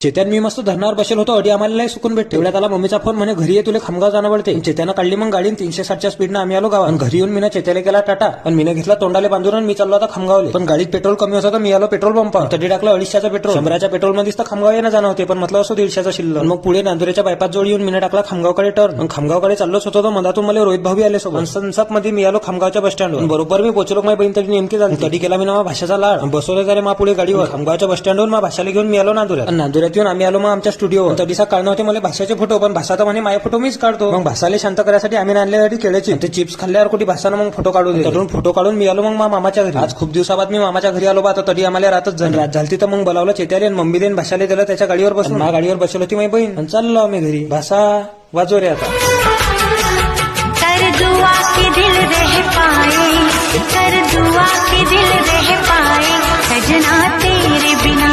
चेत्यान मी मस्त धरणावर बसेल होतो. अडी आम्हाला लय सुकून भेटते. तेवढ्यात आला मम्मीचा फोन, म्हणे घरी ये, तुला खामगाव जाणं पडते. चेत्यानं काढली मग गाडी 360च्या स्पीडनं आम्ही आलो गावात. घरी येऊन मीनं चेत्याला केला टाटा आणि मीनं घेतला तोंडाले बांधून आणि मी चाललो आता खामगावले. पण गाडीत पेट्रोल कमी होतं, मी आलो पेट्रोल पंपावर. तरी टाकलं 250चं पेट्रोल. 100च्या पेट्रोल मध्येच तर खामगाव येणं जाणं होते, पण म्हटलं असो 150चं शिल्लक. मग पुढे नांदुरेच्या बायपास जवळ येऊन मीनं टाकला खामगावकडे टर्न. मग खामगावकडे चाललोच होतो, मधातून मला रोहित भाऊ आले सोबत. सनसप मध्ये मी आलो खामगावच्या बस स्टँडवर. बरोबर मी पोहोचलो, माझी बहीण तरी नेमकी झाली. तरी केला मी ना भाषाचा लाड. बसवलं जरे मा पुढे गाडीवर. खामगावच्या बस स्टँडवर मा भाषाला घेऊन मी आलो नांदुऱ्यात. नांदुऱ्यात येऊन आम्ही आलो मग आमच्या स्टुडिओवर. तरीसा काढणं होते मला भाषाचे फोटो, पण भाषा तर म्हणे माझे फोटो मीच काढतो. मग भाषाला शांत करायसाठी आम्ही आणल्यासाठी केळ्याची ते चिप्स खाल्ल्यावर कुठे भाषानं मग फोटो काढून दिले. फोटो काढून मी आलो मग मामाच्या घरी. आज खूप दिवसाबाद मी मामाच्या घरी आलो. आता तरी आम्हाला रातच झाली. तर मग बोलावलं चेत्याले आणि मम्मीले भाषाला दिलं त्याच्या गाडीवर बसून. माझ्या गाडीवर बसवली होती माझी बहीण आणि चाललो आम्ही घरी. भाषा वाजव रे आता. कर दुआ के दिल रह पाए, कर दुआ के दिल रह पाए, सजना तेरे बिना.